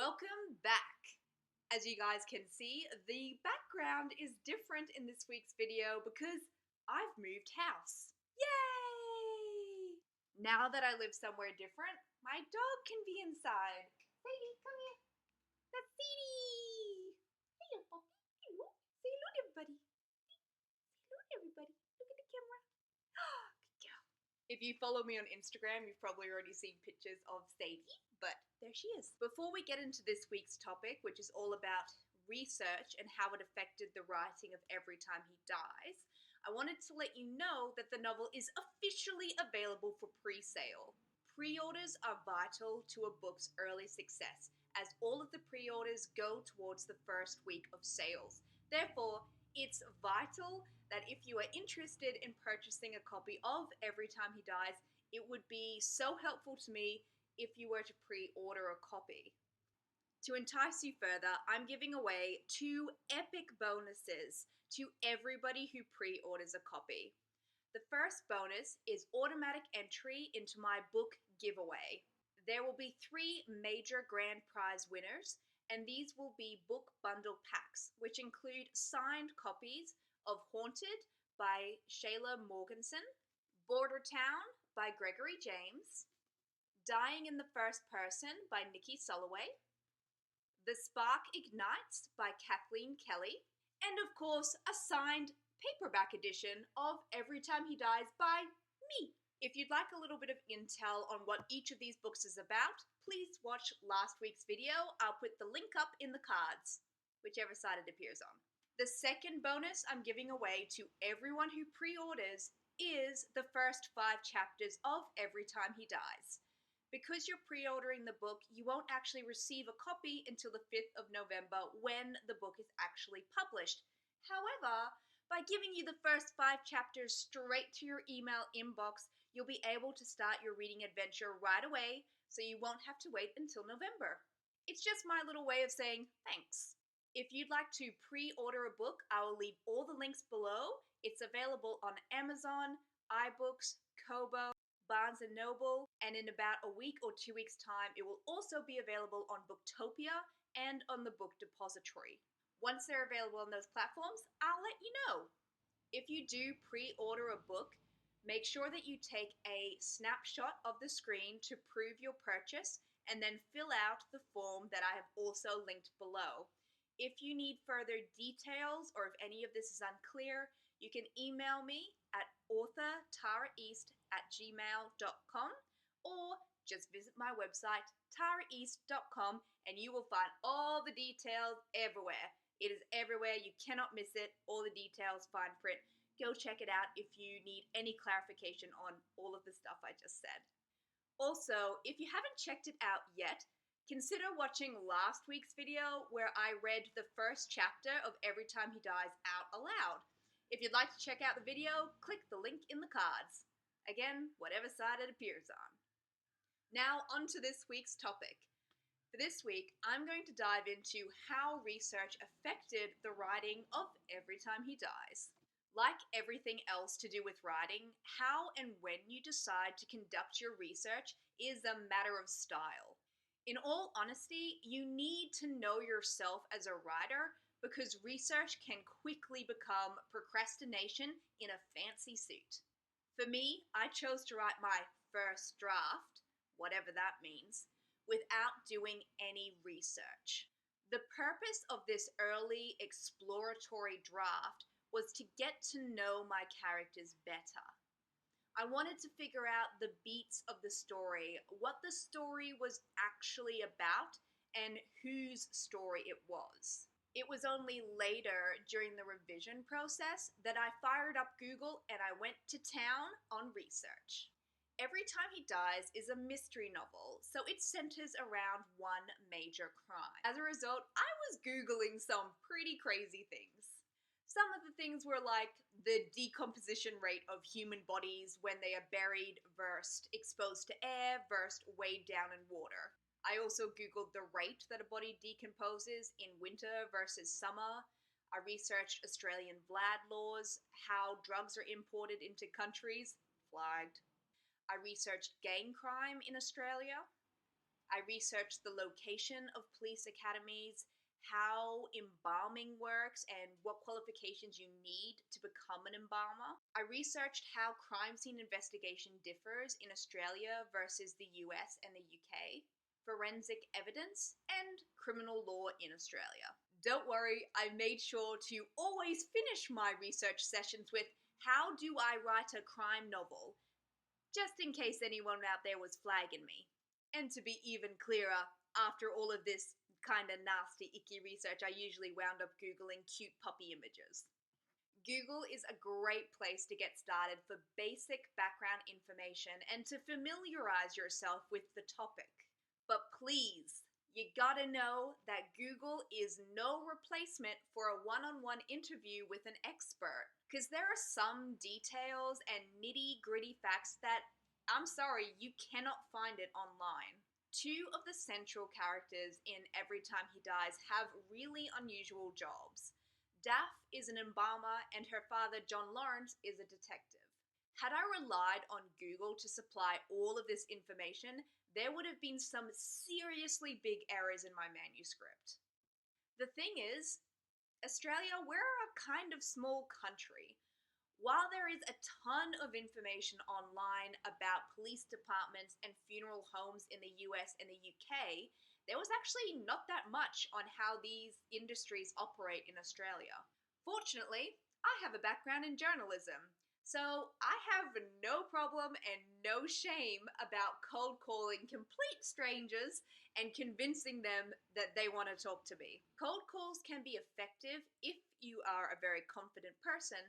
Welcome back! As you guys can see, the background is different in this week's video because I've moved house. Yay! Now that I live somewhere different, my dog can be inside. Sadie, come here. That's Sadie! Hello, puppy. Hello. Say hello to everybody. Say hello to everybody. Look at the camera. Good girl. If you follow me on Instagram, you've probably already seen pictures of Sadie, but there she is. Before we get into this week's topic, which is all about research and how it affected the writing of Every Time He Dies, I wanted to let you know that the novel is officially available for pre-sale. Pre-orders are vital to a book's early success, as all of the pre-orders go towards the first week of sales. Therefore, it's vital that if you are interested in purchasing a copy of Every Time He Dies, it would be so helpful to me if you were to pre-order a copy. To entice you further, I'm giving away 2 epic bonuses to everybody who pre-orders a copy. The first bonus is automatic entry into my book giveaway. There will be 3 major grand prize winners, and these will be book bundle packs, which include signed copies of Haunted by Shayla Morganson, Border Town by Gregory James, Dying in the First Person by Nikki Soloway, The Spark Ignites by Kathleen Kelly, and of course a signed paperback edition of Every Time He Dies by me. If you'd like a little bit of intel on what each of these books is about, please watch last week's video. I'll put the link up in the cards, whichever side it appears on. The second bonus I'm giving away to everyone who pre-orders is the first 5 chapters of Every Time He Dies. Because you're pre-ordering the book, you won't actually receive a copy until the 5th of November when the book is actually published. However, by giving you the first 5 chapters straight to your email inbox, you'll be able to start your reading adventure right away, so you won't have to wait until November. It's just my little way of saying thanks. If you'd like to pre-order a book, I will leave all the links below. It's available on Amazon, iBooks, Kobo, Barnes & Noble, and in about a week or 2 weeks' time, it will also be available on Booktopia and on the Book Depository. Once they're available on those platforms, I'll let you know. If you do pre-order a book, make sure that you take a snapshot of the screen to prove your purchase, and then fill out the form that I have also linked below. If you need further details, or if any of this is unclear, you can email me at authortaraeast@gmail.com, or just visit my website taraeast.com and you will find all the details everywhere. It is everywhere, you cannot miss it, all the details, fine print. Go check it out if you need any clarification on all of the stuff I just said. Also, if you haven't checked it out yet, consider watching last week's video where I read the first chapter of Every Time He Dies out aloud. If you'd like to check out the video, click the link in the cards. Again, whatever side it appears on. Now on to this week's topic. For this week, I'm going to dive into how research affected the writing of Every Time He Dies. Like everything else to do with writing, how and when you decide to conduct your research is a matter of style. In all honesty, you need to know yourself as a writer, because research can quickly become procrastination in a fancy suit. For me, I chose to write my first draft, whatever that means, without doing any research. The purpose of this early exploratory draft was to get to know my characters better. I wanted to figure out the beats of the story, what the story was actually about, and whose story it was. It was only later, during the revision process, that I fired up Google and I went to town on research. Every Time He Dies is a mystery novel, so it centers around one major crime. As a result, I was Googling some pretty crazy things. Some of the things were like the decomposition rate of human bodies when they are buried versus exposed to air versus weighed down in water. I also Googled the rate that a body decomposes in winter versus summer. I researched Australian Vlad laws, how drugs are imported into countries, flagged. I researched gang crime in Australia. I researched the location of police academies, how embalming works, and what qualifications you need to become an embalmer. I researched how crime scene investigation differs in Australia versus the US and the UK, forensic evidence, and criminal law in Australia. Don't worry, I made sure to always finish my research sessions with how do I write a crime novel, just in case anyone out there was flagging me. And to be even clearer, after all of this kind of nasty, icky research, I usually wound up Googling cute puppy images. Google is a great place to get started for basic background information and to familiarize yourself with the topic. But please, you gotta know that Google is no replacement for a one-on-one interview with an expert, because there are some details and nitty-gritty facts that, I'm sorry, you cannot find it online. Two of the central characters in Every Time He Dies have really unusual jobs. Daff is an embalmer and her father, John Lawrence, is a detective. Had I relied on Google to supply all of this information, there would have been some seriously big errors in my manuscript. The thing is, Australia, we're a kind of small country. While there is a ton of information online about police departments and funeral homes in the US and the UK, there was actually not that much on how these industries operate in Australia. Fortunately, I have a background in journalism, so I have no problem and no shame about cold calling complete strangers and convincing them that they want to talk to me. Cold calls can be effective if you are a very confident person,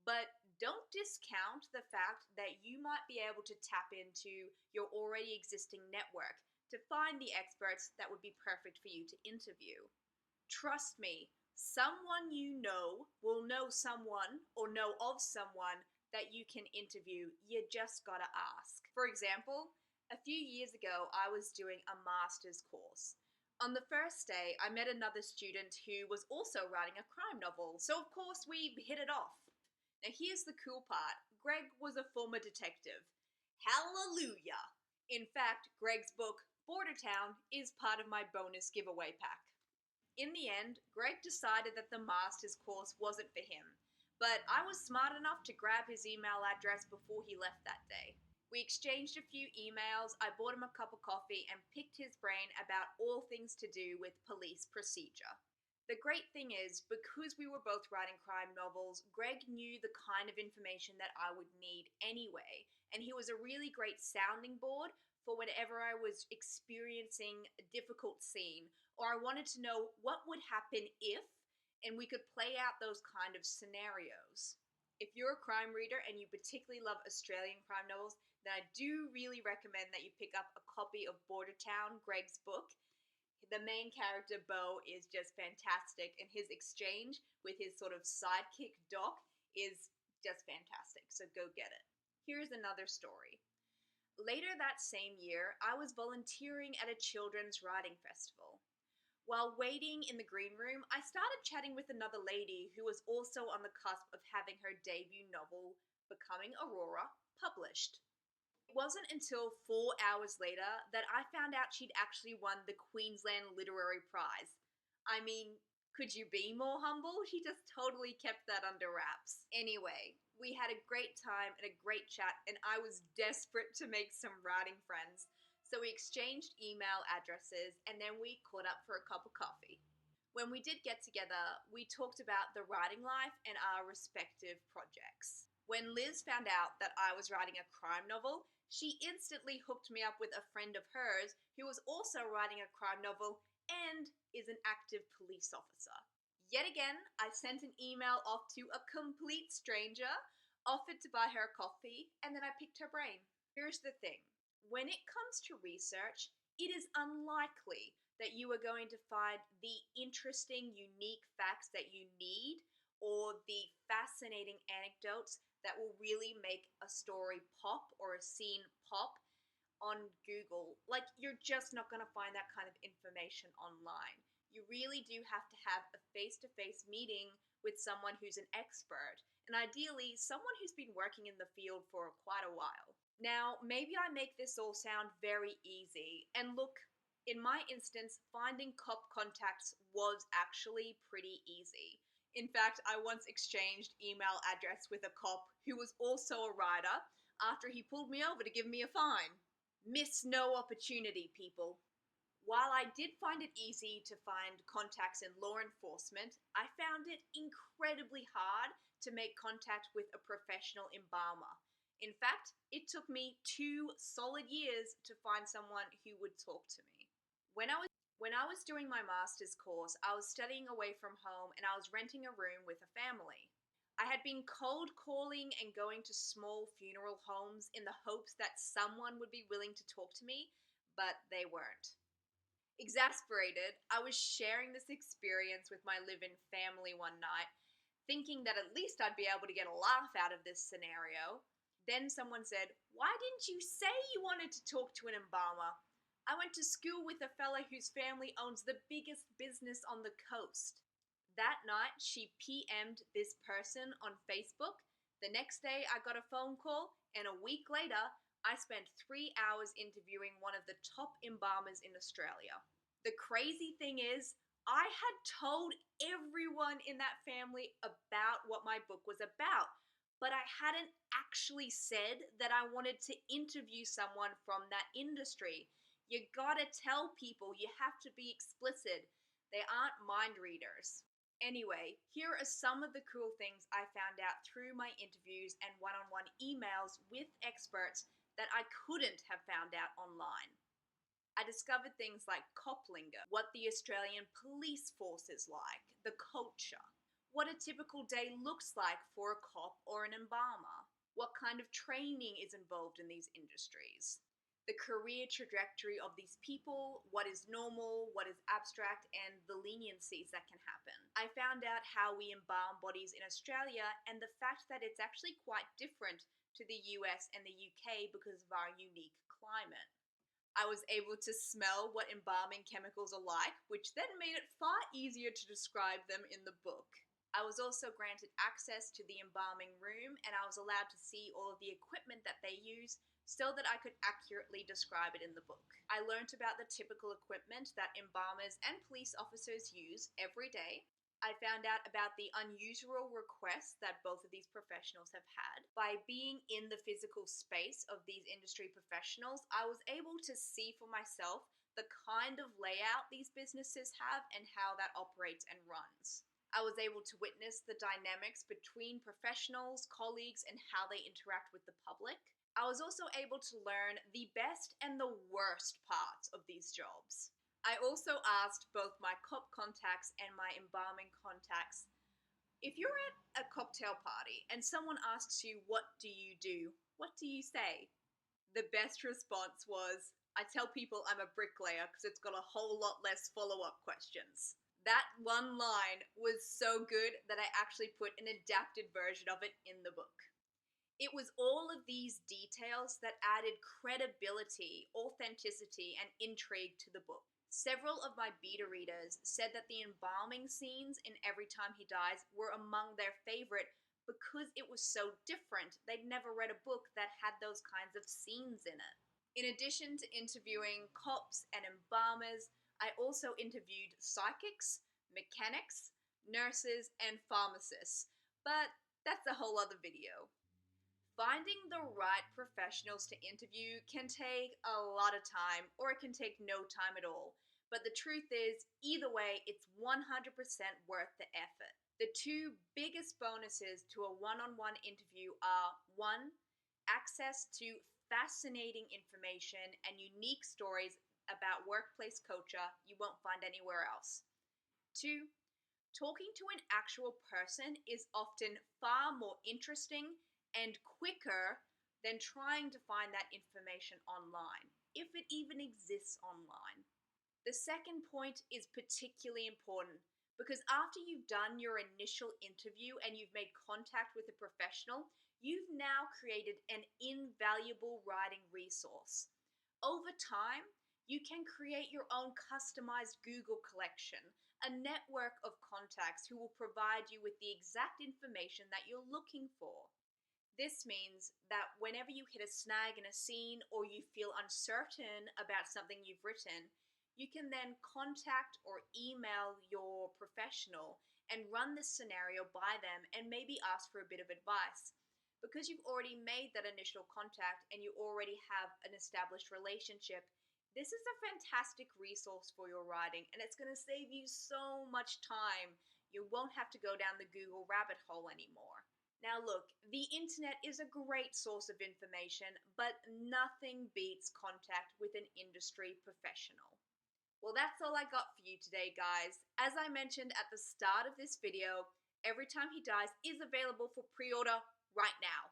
but don't discount the fact that you might be able to tap into your already existing network to find the experts that would be perfect for you to interview. Trust me, someone you know will know someone or know of someone that you can interview. You just gotta ask. For example, a few years ago, I was doing a master's course. On the first day, I met another student who was also writing a crime novel, so of course we hit it off. Now here's the cool part. Greg was a former detective. Hallelujah! In fact, Greg's book, Border Town, is part of my bonus giveaway pack. In the end, Greg decided that the master's course wasn't for him, but I was smart enough to grab his email address before he left that day. We exchanged a few emails, I bought him a cup of coffee, and picked his brain about all things to do with police procedure. The great thing is, because we were both writing crime novels, Greg knew the kind of information that I would need anyway, and he was a really great sounding board for whenever I was experiencing a difficult scene, or I wanted to know what would happen if, and we could play out those kind of scenarios. If you're a crime reader and you particularly love Australian crime novels, then I do really recommend that you pick up a copy of Border Town, Greg's book. The main character, Bowie, is just fantastic, and his exchange with his sort of sidekick, Doc, is just fantastic, so go get it. Here's another story. Later that same year, I was volunteering at a children's writing festival. While waiting in the green room, I started chatting with another lady who was also on the cusp of having her debut novel, Becoming Aurora, published. It wasn't until 4 hours later that I found out she'd actually won the Queensland Literary Prize. I mean, could you be more humble? She just totally kept that under wraps. Anyway, we had a great time and a great chat, and I was desperate to make some writing friends. So we exchanged email addresses, and then we caught up for a cup of coffee. When we did get together, we talked about the writing life and our respective projects. When Liz found out that I was writing a crime novel, she instantly hooked me up with a friend of hers who was also writing a crime novel and is an active police officer. Yet again, I sent an email off to a complete stranger, offered to buy her a coffee, and then I picked her brain. Here's the thing. When it comes to research, it is unlikely that you are going to find the interesting, unique facts that you need or the fascinating anecdotes that will really make a story pop or a scene pop on Google. Like, you're just not going to find that kind of information online. You really do have to have a face-to-face meeting with someone who's an expert, and ideally someone who's been working in the field for quite a while. Now, maybe I make this all sound very easy, and look, In my instance, finding cop contacts was actually pretty easy. In fact, I once exchanged email address with a cop who was also a writer after he pulled me over to give me a fine. Miss no opportunity, people. While I did find it easy to find contacts in law enforcement, I found it incredibly hard to make contact with a professional embalmer. In fact, it took me 2 solid years to find someone who would talk to me. When I was doing my master's course, I was studying away from home and I was renting a room with a family. I had been cold calling and going to small funeral homes in the hopes that someone would be willing to talk to me, but they weren't. Exasperated, I was sharing this experience with my live-in family one night, thinking that at least I'd be able to get a laugh out of this scenario. Then someone said, "Why didn't you say you wanted to talk to an embalmer? I went to school with a fella whose family owns the biggest business on the coast." That night, she PM'd this person on Facebook. The next day, I got a phone call, and a week later, I spent 3 hours interviewing one of the top embalmers in Australia. The crazy thing is, I had told everyone in that family about what my book was about, but I hadn't actually said that I wanted to interview someone from that industry. You gotta tell people, you have to be explicit. They aren't mind readers. Anyway, here are some of the cool things I found out through my interviews and one-on-one emails with experts that I couldn't have found out online. I discovered things like cop lingo, what the Australian police force is like, the culture, what a typical day looks like for a cop or an embalmer, what kind of training is involved in these industries, the career trajectory of these people, what is normal, what is abstract, and the leniencies that can happen. I found out how we embalm bodies in Australia and the fact that it's actually quite different to the US and the UK because of our unique climate. I was able to smell what embalming chemicals are like, which then made it far easier to describe them in the book. I was also granted access to the embalming room, and I was allowed to see all of the equipment that they use so that I could accurately describe it in the book. I learnt about the typical equipment that embalmers and police officers use every day. I found out about the unusual requests that both of these professionals have had. By being in the physical space of these industry professionals, I was able to see for myself the kind of layout these businesses have and how that operates and runs. I was able to witness the dynamics between professionals, colleagues, and how they interact with the public. I was also able to learn the best and the worst parts of these jobs. I also asked both my cop contacts and my embalming contacts, if you're at a cocktail party and someone asks you, "What do you do?" what do you say? The best response was, "I tell people I'm a bricklayer because it's got a whole lot less follow-up questions." That one line was so good that I actually put an adapted version of it in the book. It was all of these details that added credibility, authenticity, and intrigue to the book. Several of my beta readers said that the embalming scenes in Every Time He Dies were among their favorite because it was so different. They'd never read a book that had those kinds of scenes in it. In addition to interviewing cops and embalmers, I also interviewed psychics, mechanics, nurses, and pharmacists, but that's a whole other video. Finding the right professionals to interview can take a lot of time, or it can take no time at all. But the truth is, either way, it's 100% worth the effort. The 2 biggest bonuses to a one-on-one interview are 1. Access to fascinating information and unique stories about workplace culture you won't find anywhere else. 2. Talking to an actual person is often far more interesting and quicker than trying to find that information online, if it even exists online. The second point is particularly important because after you've done your initial interview and you've made contact with a professional, you've now created an invaluable writing resource. Over time, you can create your own customized Google collection, a network of contacts who will provide you with the exact information that you're looking for. This means that whenever you hit a snag in a scene or you feel uncertain about something you've written, you can then contact or email your professional and run this scenario by them and maybe ask for a bit of advice. Because you've already made that initial contact and you already have an established relationship, this is a fantastic resource for your writing, and it's going to save you so much time. You won't have to go down the Google rabbit hole anymore. Now look, the internet is a great source of information, but nothing beats contact with an industry professional. Well, that's all I got for you today, guys. As I mentioned at the start of this video, Every Time He Dies is available for pre-order right now.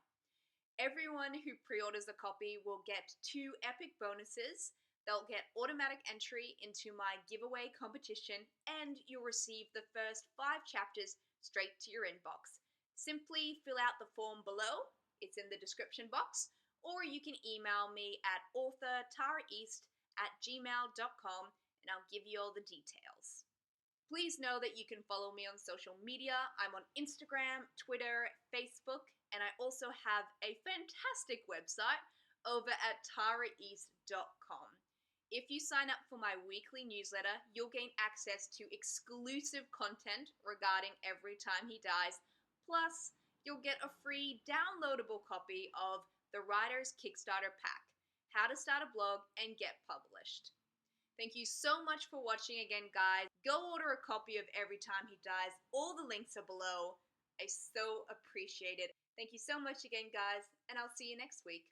Everyone who pre-orders a copy will get 2 epic bonuses. They'll get automatic entry into my giveaway competition, and you'll receive the first 5 chapters straight to your inbox. Simply fill out the form below, it's in the description box, or you can email me at authortaraeast@gmail.com and I'll give you all the details. Please know that you can follow me on social media. I'm on Instagram, Twitter, Facebook, and I also have a fantastic website over at taraeast.com. If you sign up for my weekly newsletter, you'll gain access to exclusive content regarding Every Time He Dies. Plus, you'll get a free downloadable copy of the Writers Kickstarter Pack, How to Start a Blog and Get Published. Thank you so much for watching again, guys. Go order a copy of Every Time He Dies. All the links are below. I so appreciate it. Thank you so much again, guys, and I'll see you next week.